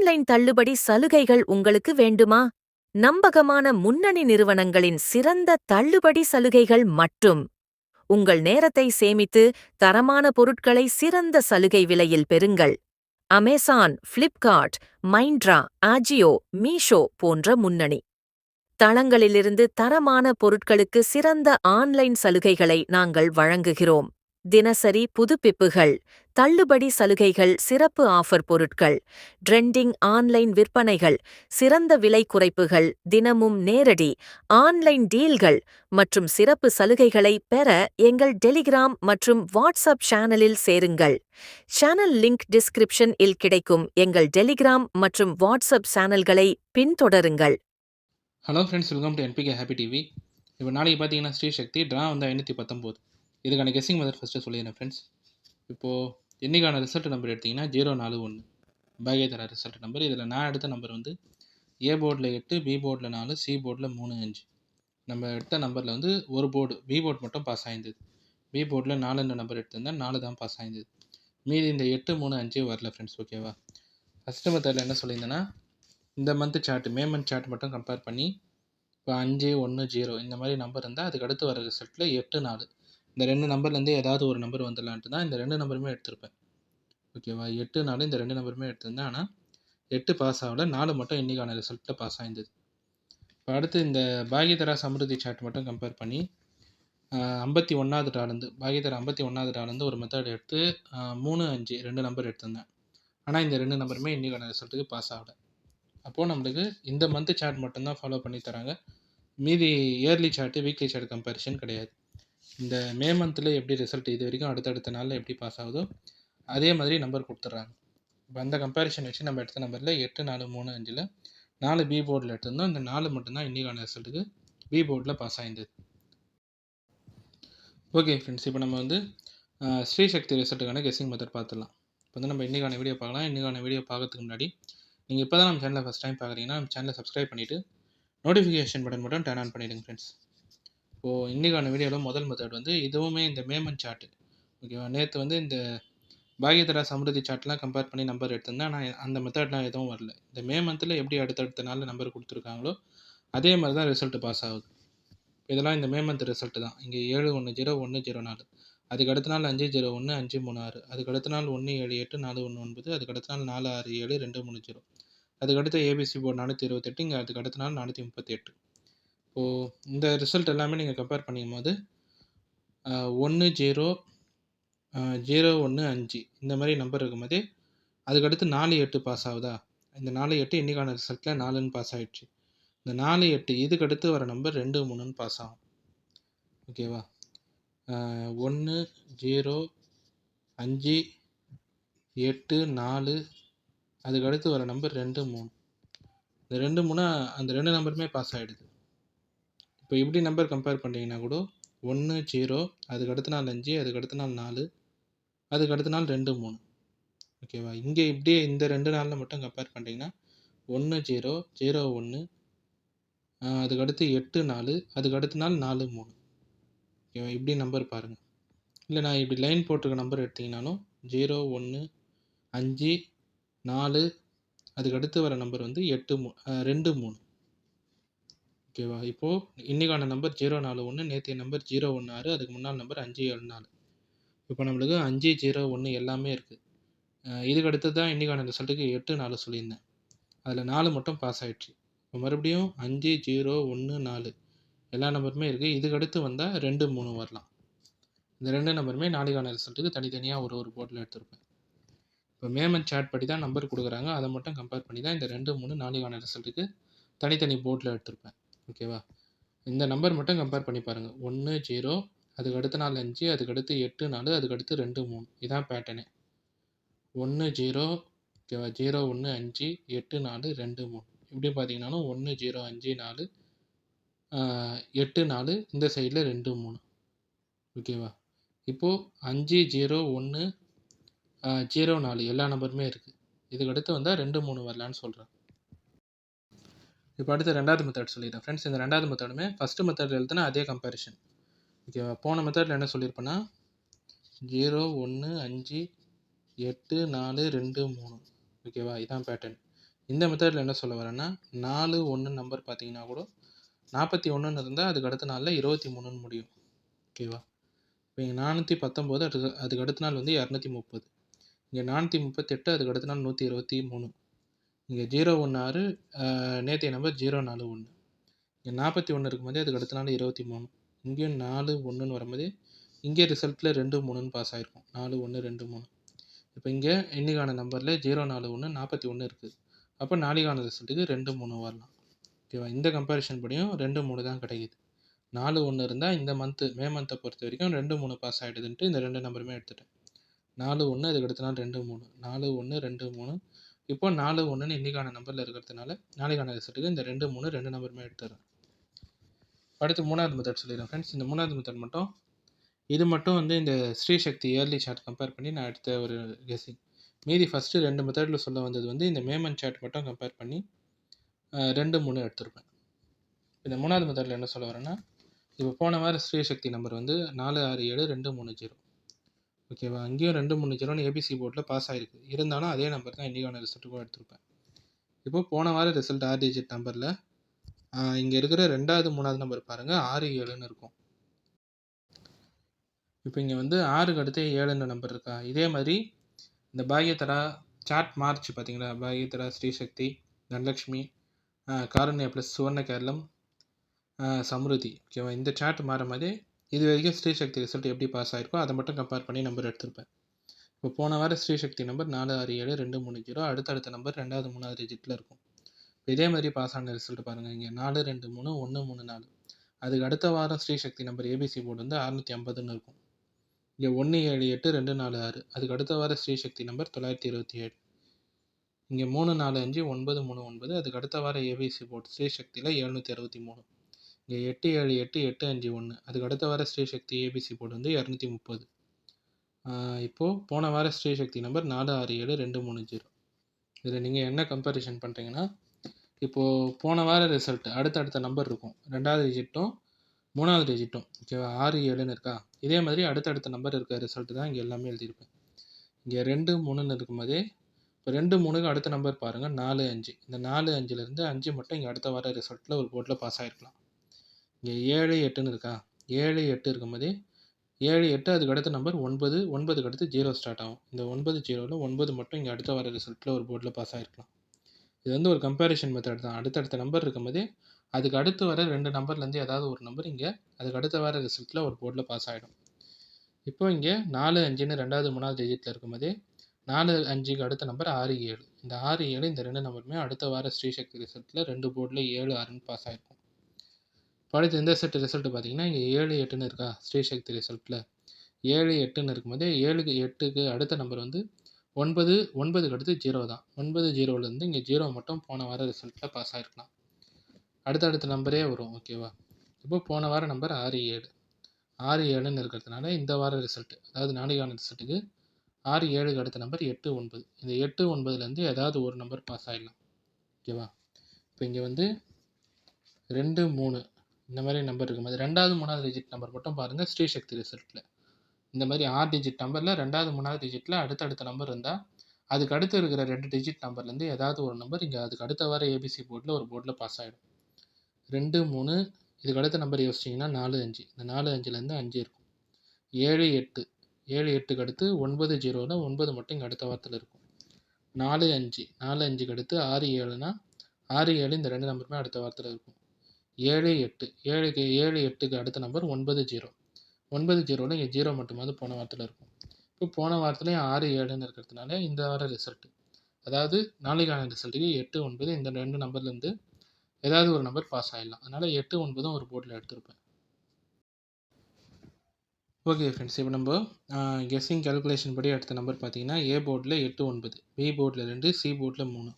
Online தள்ளுபடி சலுகைகள் உங்களுக்கு வேண்டுமா? நம்பகமான முன்னணி நிறுவனங்களின் சிறந்த தள்ளுபடி சலுகைகள் மட்டும். உங்கள் நேரத்தை சேமித்து தரமான பொருட்களை சிறந்த சலுகை விலையில் பெறுங்கள். அமேசான், ஃப்ளிப்கார்ட், மைண்ட்ரா, ஆஜியோ, மீஷோ போன்ற முன்னணி தளங்களிலிருந்து தரமான பொருட்களுக்கு சிறந்த ஆன்லைன் சலுகைகளை நாங்கள் வழங்குகிறோம். தினசரி புதுப்பிப்புகள், தள்ளுபடி சலுகைகள், சிறப்பு ஆஃபர் பொருட்கள், ட்ரெண்டிங் ஆன்லைன் விற்பனைகள், சிறந்த விலை குறைப்புகள், தினமும் நேரடி ஆன்லைன் டீல்கள் மற்றும் சிறப்பு சலுகைகளை பெற எங்கள் டெலிகிராம் மற்றும் வாட்ஸ்அப் சேனலில் சேருங்கள். சேனல் லிங்க் டிஸ்கிரிப்ஷன் இல் கிடைக்கும் எங்கள் டெலிகிராம் மற்றும் வாட்ஸ்அப் சேனல்களை பின்தொடருங்கள். Hello friends, welcome to NBK happy TV. இப்போ நாளைக்கு பார்த்தீங்கன்னா ஸ்ரீசக்தி ட்ரா வந்து 519. இதுக்கான கெஸ்ஸிங் மெத்தட் ஃபஸ்ட்டு சொல்லிடுறேன் ஃப்ரெண்ட்ஸ். இப்போது இன்றைக்கான ரிசல்ட் நம்பர் எடுத்திங்கன்னா 041 பாகியதரா ரிசல்ட் நம்பர். இதில் நான் எடுத்த நம்பர் வந்து ஏ போர்டில் 8, பி போர்டில் 4, சி போர்டில் 3, 5. நம்ம எடுத்த நம்பரில் வந்து ஒரு போர்டு பி போர்டு மட்டும் பாஸ் ஆயிருந்தது. பி போர்டில் 4 நம்பர் எடுத்திருந்தேன், 4 தான் பாஸ் ஆயிருந்தது. மீதி இந்த 8, 3, 5 வரல ஃப்ரெண்ட்ஸ். ஓகேவா? ஃபஸ்ட்டு மெத்தடில் என்ன சொல்லியிருந்தேன்னா, இந்த month chart May month chart மட்டும் கம்பேர் பண்ணி இப்போ 5, 1, 0 இந்த மாதிரி நம்பர் இருந்தால் அதுக்கு அடுத்து வர ரிசல்ட்டில் 8, 4 இந்த 2 நம்பர்லேருந்து ஏதாவது ஒரு நம்பர் வந்துடலான்ட்டு தான் இந்த 2 நம்பருமே எடுத்திருப்பேன். ஓகேவா? 8, 4 இந்த 2 நம்பருமே எடுத்திருந்தேன். ஆனால் 8 பாஸ் ஆகல, 4 மட்டும் இன்றைக்கான ரிசல்ட்டில் பாஸ் ஆயிருந்தது. இப்போ அடுத்து இந்த பாகியதரா சமிருதி சார்ட் மட்டும் கம்பேர் பண்ணி 51வது ட்ராலேருந்து பாகியதரா 51வது ட்ராலேருந்து ஒரு மெத்தட் எடுத்து 3, 5 2 நம்பர் எடுத்திருந்தேன். ஆனால் இந்த 2 நம்பருமே இன்றைக்கான ரிசல்ட்டுக்கு பாஸ் ஆகலை. அப்போது நம்மளுக்கு இந்த மந்த்து சார்ட் மட்டும்தான் ஃபாலோ பண்ணி தராங்க. மீதி yearly chart, weekly chart comparison கிடையாது. இந்த மே மந்தில் எப்படி ரிசல்ட் இது வரைக்கும் அடுத்தடுத்த நாளில் எப்படி பாஸ் ஆகுதோ அதே மாதிரி நம்பர் கொடுத்துட்றாங்க. இப்போ அந்த கம்பேரிஷன் வச்சு நம்ம எடுத்த நம்பரில் 8, 4, 3, 5ல் 4 பி போர்டில் எடுத்திருந்தோம். இந்த 4 மட்டும்தான் இன்றைக்கான ரிசல்ட்டுக்கு பி போர்டில் பாஸ் ஆயிருந்தது. ஓகே ஃப்ரெண்ட்ஸ், இப்போ நம்ம வந்து ஸ்ரீசக்தி ரிசல்ட்டுக்கான கெஸ்ஸிங் மெத்தட் பார்த்துடலாம். இப்போ வந்து நம்ம இன்றைக்கான வீடியோ பார்க்கலாம். இன்றைக்கான வீடியோ பார்க்கறதுக்கு முன்னாடி நீங்கள் இப்போ தான் நம்ம சேனலை ஃபஸ்ட் டைம் பார்க்குறீங்கன்னா நம்ம சேனலை சப்ஸ்கிரைப் பண்ணிவிட்டு நோட்டிஃபிகேஷன் பட்டன் மட்டும் டர்ன் ஆன் பண்ணிவிடுங்க ஃப்ரெண்ட்ஸ். இப்போது இன்றைக்கான வீடியோவில் முதல் மெத்தட் வந்து இதுவுமே இந்த மேமன் சார்ட்டு. ஓகேவா? நேற்று வந்து இந்த பாகியதரா சமிருதி சார்ட்லாம் கம்பேர் பண்ணி நம்பர் எடுத்திருந்தேன். ஆனால் அந்த மெத்தட்லாம் எதுவும் வரல. இந்த மே மந்தில் எப்படி அடுத்தடுத்த நாளில் நம்பர் கொடுத்துருக்காங்களோ அதே மாதிரி தான் ரிசல்ட்டு பாஸ் ஆகுது. இதெல்லாம் இந்த மே மந்த் ரிசல்ட்டு தான். இங்கே 7101004, அதுக்கு அடுத்த நாள் 5015336, அதுக்கு அடுத்த நாள் 178419, அதுக்கு அடுத்த நாள் 467230, அதுக்கு அடுத்த ஏபிசி போர்டு 428, இங்கே அதுக்கு அடுத்த நாள் 438. இப்போது இந்த ரிசல்ட் எல்லாமே நீங்கள் கம்பேர் பண்ணும்போது 100115 இந்த மாதிரி நம்பர் இருக்கும்போதே அதுக்கடுத்து 48 பாஸ் ஆகுதா? இந்த 48 இன்றைக்கான ரிசல்ட்டில் 4ன்னு பாஸ் ஆகிடுச்சு. இந்த 48 இதுக்கு அடுத்து வர நம்பர் 2, 3ன்னு பாஸ் ஆகும். ஓகேவா? 1, 0, 5, 8, 4 அதுக்கு அடுத்து வர நம்பர் 2, 3. இந்த 2, 3 அந்த 2 நம்பருமே பாஸ் ஆகிடுது. இப்போ இப்படி நம்பர் கம்பேர் பண்ணிங்கன்னா கூட 1, 0 அதுக்கு அடுத்த நாள் 5, அதுக்கு அடுத்த நாள் 4, அதுக்கு அடுத்த நாள் 2, 3. ஓகேவா? இங்கே இப்படியே இந்த 2 நாளில் மட்டும் கம்பேர் பண்ணிட்டீங்கன்னா 1, 0, 0, 1 அதுக்கு அடுத்து 8, 4 அதுக்கு அடுத்த நாள் 4, 3. ஓகேவா? இப்படி நம்பர் பாருங்கள். இல்லை நான் இப்படி லைன் போட்டிருக்க நம்பர் எடுத்திங்கனாலும் 0, 1, 5, 4 அதுக்கு அடுத்து வர நம்பர் வந்து 8, 2, 3. ஓகேவா? இப்போது இன்றைக்கான நம்பர் 041, நேற்றைய நம்பர் 016, அதுக்கு முன்னாள் நம்பர் 574. இப்போ நம்மளுக்கு 5, 0, 1 எல்லாமே இருக்குது. இதுக்கு அடுத்து தான் இன்றைக்கான ரிசல்ட்டுக்கு 8, 4 சொல்லியிருந்தேன். அதில் 4 மட்டும் பாஸ் ஆகிடுச்சு. இப்போ மறுபடியும் 5, 0, 1, 4 எல்லா நம்பருமே இருக்குது. இதுக்கு அடுத்து வந்தால் 2, 3 வரலாம். இந்த 2 நம்பருமே நாளைக்கான ரிசல்ட்டுக்கு தனித்தனியாக ஒரு போர்டில் எடுத்திருப்பேன். இப்போ மேமன் சார்ட் படி தான் நம்பர் கொடுக்குறாங்க, அதை மட்டும் கம்பேர் பண்ணி தான் இந்த 2, 3 நாளைக்கான ரிசல்ட்டுக்கு தனித்தனி போர்டில் எடுத்திருப்பேன். ஓகேவா? இந்த நம்பர் மட்டும் கம்பேர் பண்ணி பாருங்கள். 1, 0 அதுக்கு அடுத்த நாள் 5, அதுக்கு அடுத்து 8, 4 அதுக்கு அடுத்து 2, 3. இதான் பேட்டர்னு. 1, 0 ஓகேவா? 0, 1, 5, 8, 4, 2, 3. இப்படி பார்த்தீங்கன்னாலும் 1, 0, 5, 4 8, 4 இந்த சைடில் 2, 3. ஓகேவா? இப்போது 5, 0, 1, 0, 4 எல்லா நம்பருமே இருக்குது. இதுக்கு அடுத்து வந்தால் 2, 3 வரலான்னு சொல்கிறேன். இப்போ அடுத்து ரெண்டாவது மெத்தட் சொல்லிடுறேன் ஃப்ரெண்ட்ஸ். இந்த ரெண்டாவது மெத்தடுமே ஃபஸ்ட்டு மெத்தட் எழுதுனா அதே கம்பேரிஷன். ஓகேவா? போன மெத்தடில் என்ன சொல்லியிருப்பேன்னா 0, 1, 5, 8, 4, 2, 3. ஓகேவா? இதான் பேட்டர்ன். இந்த மெத்தடில் என்ன சொல்ல வரேன்னா 4 1 நம்பர் பார்த்தீங்கன்னா கூட 41ன்னு இருந்தால் அதுக்கு அடுத்த நாளில் 23ன்னு முடியும். ஓகேவா? இப்போ இங்கே 419 அதுக்கு அடுத்த நாள் வந்து 230. இங்கே 438 அதுக்கு அடுத்த நாள் 123. இங்கே 016 நேற்றைய நம்பர் 041. இங்கே 41 இருக்கும்போதே அதுக்கு அடுத்த நாள் 23. இங்கேயும் 4 1ன்னு வரும்போது இங்கே ரிசல்ட்டில் 2 3ன்னு பாஸ் ஆகிருக்கும். 4 1 2 3. இப்போ இங்கே இன்னைக்கான நம்பரில் 041 41 இருக்குது. அப்போ நாளைக்கான ரிசல்ட்டுக்கு 2 3 வரலாம். ஓகேவா? இந்த கம்பேரிஷன் படியும் 2 3 தான் கிடைக்குது. 4 1 இருந்தால் இந்த மே மந்த்தை பொறுத்த வரைக்கும் 2 3 பாஸ் ஆகிடுதுன்ட்டு இந்த 2 நம்பருமே எடுத்துட்டேன். 4 1 அதுக்கு அடுத்த நாள் 2 3. 4 1 2 3. இப்போ 4 1ன்னு இன்னைக்கான நம்பரில் இருக்கிறதுனால நாளைக்கான ரிசல்ட்டுக்கு இந்த 2 3 2 நம்பருமே எடுத்துடுறேன். அடுத்து 3வது மெத்தட் சொல்லிடுறேன் ஃப்ரெண்ட்ஸ். இந்த 3வது மெத்தட் மட்டும் இது மட்டும் வந்து இந்த ஸ்ரீசக்தி இயர்லி சார்ட் கம்பேர் பண்ணி நான் எடுத்த ஒரு கெஸ்ஸிங். மீதி ஃபஸ்ட்டு 2 மெத்தடில் சொல்ல வந்தது வந்து இந்த மேமன் சார்ட் மட்டும் கம்பேர் பண்ணி 2 3 எடுத்திருப்பேன். இந்த 3வது மெத்தடில் என்ன சொல்ல வரேன்னா, இப்போ போன வாரம் ஸ்ரீசக்தி நம்பர் வந்து 467 230. ஓகேவா? அங்கேயும் 230ன்னு ஏபிசி போர்டில் பாஸ் ஆகிருக்கு. இருந்தாலும் அதே நம்பர் தான் இன்றைக்கான ரிசல்ட்டுக்கும் எடுத்திருப்பேன். இப்போ போன வாரம் ரிசல்ட் 6 டிஜிட் நம்பரில் இங்கே இருக்கிற 2வது 3வது நம்பர் பாருங்கள் 67ன்னு இருக்கும். இப்போ இங்கே வந்து 6க்கு அடுத்து 7ன்ற நம்பர் இருக்கா? இதே மாதிரி இந்த பாக்யதரா சாட் மார்ச் பார்த்தீங்களா? பாக்யதரா, ஸ்ரீசக்தி, தனலக்ஷ்மி, காருண்யா ப்ளஸ் சுவர்ண கேரளம், சம்ருதி. ஓகேவா? இந்த சாட் மாற மாதிரி இது வரைக்கும் ஸ்ரீசக்தி ரிசல்ட் எப்படி பாஸ் ஆகிருக்கோ அதை மட்டும் கம்பேர் பண்ணி நம்பர் எடுத்திருப்பேன். இப்போ போன வாரம் ஸ்ரீசக்தி நம்பர் 467 230. அடுத்தடுத்த நம்பர் 2வது 3வது டிஜிட்டில் இருக்கும். இதே மாதிரி பாஸ் ஆன ரிசல்ட் பாருங்கள். இங்கே 4 2 3 1 3 4. அதுக்கு அடுத்த வாரம் ஸ்ரீசக்தி நம்பர் ஏபிசி போர்டு வந்து 650ன்னு இருக்கும். இங்கே 178 246. அதுக்கு அடுத்த வாரம் ஸ்ரீசக்தி நம்பர் 927. இங்கே 345 939. அதுக்கு அடுத்த வாரம் ஏபிசி போர்டு ஸ்ரீசக்தியில் 763. இங்கே 878 851. அதுக்கு அடுத்த வாரம் ஸ்ரீசக்தி ஏபிசி போர்டு வந்து 230. இப்போது போன வாரம் ஸ்ரீசக்தி நம்பர் 467 230. இதில் நீங்கள் என்ன கம்பேரிஷன் பண்ணுறீங்கன்னா, இப்போது போன வார ரிசல்ட் அடுத்தடுத்த நம்பர் இருக்கும். 2வது டிஜிட்டும் 3வது டிஜிட்டும். ஓகேவா? 6 7ன்னு இருக்கா? இதே மாதிரி அடுத்தடுத்த நம்பர் இருக்க ரிசல்ட் தான் இங்கே எல்லாமே எழுதியிருப்பேன். இங்கே 2 3ன்னு இருக்கும்போதே இப்போ 2 3க்கு அடுத்த நம்பர் பாருங்கள் 4 5. இந்த 4 5லேருந்து 5 மட்டும் இங்கே அடுத்த வார ரிசல்ட்டில் ஒரு போர்ட்டில் பாஸ் ஆகிருக்கலாம். இங்கே 7 8ன்னு இருக்கா? 7 8 இருக்கும்போதே 7 8 அதுக்கு அடுத்த நம்பர் 9 9க்கு அடுத்து 0 ஸ்டார்ட் ஆகும். இந்த 9 0ல் 9 மட்டும் இங்கே அடுத்த வர ரிசல்ட்டில் ஒரு போர்டில் பாஸ் ஆகிருக்கலாம். இது வந்து ஒரு கம்பேரிஷன் மெத்தட் தான். அடுத்தடுத்த நம்பர் இருக்கும்போதே அதுக்கு அடுத்து வர 2 நம்பர்லேருந்து ஏதாவது ஒரு நம்பர் இங்கே அதுக்கு அடுத்த வர ரிசல்ட்டில் ஒரு போர்டில் பாஸ் ஆகிடும். இப்போ இங்கே 4 5ன்னு 2வது 3வது டிஜிட்டில் இருக்கும்போதே 4 5க்கு அடுத்த நம்பர் 6 7. இந்த 6 7 இந்த 2 நம்பருமே அடுத்த வார ஸ்ரீசக்தி ரிசல்ட்டில் 2 போர்டில் 7 6ன்னு பாஸ் ஆகிருக்கும். அடுத்து இந்த செட் ரிசல்ட் பார்த்தீங்கன்னா இங்கே 7 8ன்னு இருக்கா? ஸ்ரீசக்தி ரிசல்ட்டில் 7 8ன்னு இருக்கும்போதே 7க்கு 8க்கு அடுத்த நம்பர் வந்து 9 9க்கு அடுத்து 0 தான். 9 0லேருந்து இங்கே 0 மட்டும் போன வார ரிசல்ட்டில் பாஸ் ஆகிருக்கலாம். அடுத்தடுத்த நம்பரே வரும். ஓகேவா? இப்போ போன வார நம்பர் 6 7 6 7ன்னு இருக்கிறதுனால இந்த வார ரிசல்ட் அதாவது நாளைக்கான ரிசல்ட்டுக்கு 6 7க்கு அடுத்த நம்பர் 8 9. இந்த 8 9லேருந்து ஏதாவது ஒரு நம்பர் பாஸ் ஆகிடலாம். ஓகேவா? இப்போ இங்கே வந்து 2 3 இந்த மாதிரி நம்பர் இருக்கும்போது 2வது 3வது டிஜிட் நம்பர் மட்டும் பாருங்கள் ஸ்ரீசக்தி ரிசல்ட்டில். இந்த மாதிரி 6 டிஜிட் நம்பரில் 2வது 3வது டிஜிட்டில் அடுத்தடுத்த நம்பர் இருந்தால் அதுக்கு அடுத்து இருக்கிற 2 டிஜிட் நம்பர்லேருந்து ஏதாவது ஒரு நம்பர் இங்கே அதுக்கு அடுத்த வார ஏபிசி போர்டில் ஒரு போர்டில் பாஸ் ஆகிடும். 2 3 இதுக்கு அடுத்த நம்பர் யோசிச்சிங்கன்னா 4 5. இந்த 4 5லேருந்து 5 இருக்கும். 7 8 7 8க்கு அடுத்து 9 0ல் 9 மட்டும் இங்கே அடுத்த வாரத்தில் இருக்கும். 4 5 4 5க்கு அடுத்து 6 7னா 6 7 இந்த 2 நம்பருமே அடுத்த வாரத்தில் இருக்கும். 7 8 7 8க்கு அடுத்த நம்பர் 9 0. 9 0ல் இங்கே 0 மட்டுமாவது போன வாரத்தில் இருக்கும். இப்போ போன வாரத்துலேயும் 6 7ன்னு இருக்கிறதுனால இந்த வார ரிசல்ட்டு அதாவது நாளைக்கான ரிசல்ட்டுக்கு 8 9 இந்த 2 நம்பர்லேருந்து ஏதாவது ஒரு நம்பர் பாஸ் ஆகிடலாம். அதனால் 8 9 ஒரு போர்டில் எடுத்திருப்பேன். ஓகே ஃப்ரெண்ட்ஸ், இப்போ நம்ம கெஸ்ஸிங் கேல்குலேஷன் படி எடுத்த நம்பர் பார்த்தீங்கன்னா ஏ போர்டில் 8 9, பி போர்டில் 2, சி போர்டில் 3.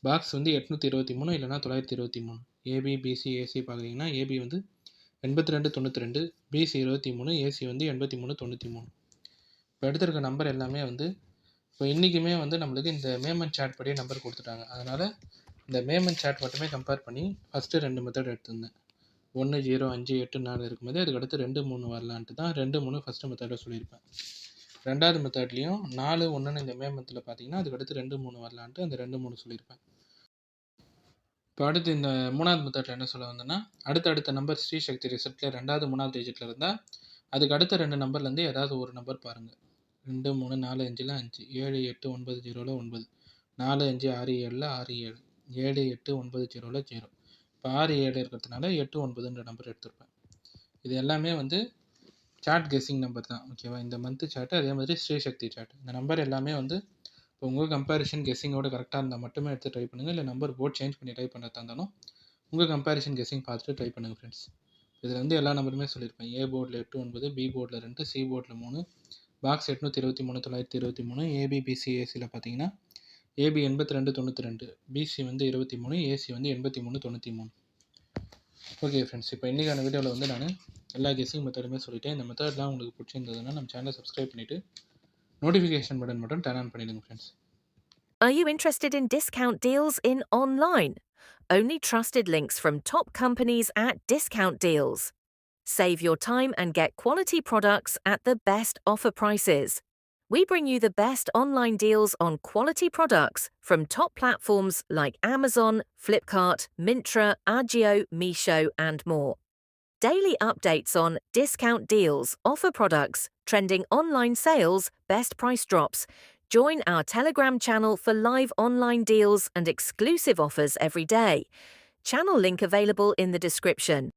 பாக்ஸ் வந்து 823 இல்லைனா 923. ஏபி பிசி ஏசி பார்க்குறீங்கன்னா ஏபி வந்து 82 92, பிசி 23, ஏசி வந்து 83 93. இப்போ எடுத்திருக்க நம்பர் எல்லாமே வந்து இப்போ இன்றைக்குமே வந்து நம்மளுக்கு இந்த மேமன் சார்ட் படியே நம்பர் கொடுத்துட்டாங்க. அதனால் இந்த மேமன் சார்ட் மட்டுமே கம்பேர் பண்ணி ஃபஸ்ட்டு 2 மெத்தட் எடுத்திருந்தேன். 1 0 5 8 4 இருக்கும்போது அதுக்கடுத்து 2 3 வரலான்ட்டு தான் 2 3 ஃபஸ்ட்டு மெத்தடில் சொல்லியிருப்பேன். 2வது மெத்தட்லேயும் 4 1ன்னு இந்த மே மந்தில் பார்த்தீங்கன்னா அதுக்கடுத்து 2 3 வரலான்ட்டு அந்த 2 3 சொல்லியிருப்பேன். இப்போ அடுத்து இந்த 3வது மெத்தட்ல என்ன சொல்ல வந்தேன்னா, அடுத்த நம்பர் ஸ்ரீசக்தி ரிசல்ட்ல 2வது, 3வது டிஜிட்ல இருந்தா, அதுக்கு அடுத்த 2 நம்பர்லேருந்து ஏதாவது ஒரு நம்பர் பாருங்க. 2, 3, 4, 5ல 5, 7, 8, 9, 0ல 9, 4, 5, 6, 7ல 6, 7, 7, 8, 9, 0ல 0. இப்போ 6, 7 இருக்கிறதுனால 8, 9ன்ற நம்பர் எடுத்திருப்பேன். இது எல்லாமே வந்து சார்ட் கெஸ்ஸிங் நம்பர் தான். ஓகேவா? இந்த மந்த் சார்ட் அதே மாதிரி ஸ்ரீசக்தி சார்ட். இந்த நம்பர் எல்லாமே வந்து இப்போ உங்கள் கம்பேரிஷன் கெஸ்ஸிங்கோட கரெக்டாக இருந்தால் மட்டுமே எடுத்து ட்ரை பண்ணுங்கள். இல்லை நம்பர் போர்ட் சேஞ்ச் பண்ணி ட்ரை பண்ணுறதா இருந்தாலும் உங்கள் கம்பேரிஷன் கெஸ்ஸிங் பார்த்துட்டு ட்ரை பண்ணுங்கள் ஃப்ரெண்ட்ஸ். இதில் வந்து எல்லா நம்பருமே சொல்லியிருப்பேன். ஏ போர்டில் 8, 9, பி போர்டில் 2, சி போர்டில் 3, பாக்ஸ் 823, 923, ஏபிபிசி ஏசியில் பார்த்தீங்கன்னா ஏபி 82, 92, பிசி வந்து 23, ஏசி வந்து 83, 93. ஓகே ஃப்ரெண்ட்ஸ், இப்போ இன்றைக்கான வீடியோவில் வந்து நான் எல்லா கெஸ்ஸிங் மெத்தடுமே சொல்லிட்டேன். இந்த மெத்தட்லாம் உங்களுக்கு பிடிச்சிருந்ததுன்னா நம்ம சேனலை சப்ஸ்கிரைப் பண்ணிவிட்டு நோட்டிஃபிகேஷன் பட்டன் மட்டும் டர்ன் ஆன் பண்ணிடுங்க friends. Are you interested in discount deals in online? Only trusted links from top companies at Discount Deals. Save your time and get quality products at the best offer prices. We bring you the best online deals on quality products from top platforms like Amazon, Flipkart, Myntra, Agio, Meesho, and more. Daily updates on discount deals, offer products, trending online sales, best price drops. Join our Telegram channel for live online deals and exclusive offers every day. Channel link available in the description.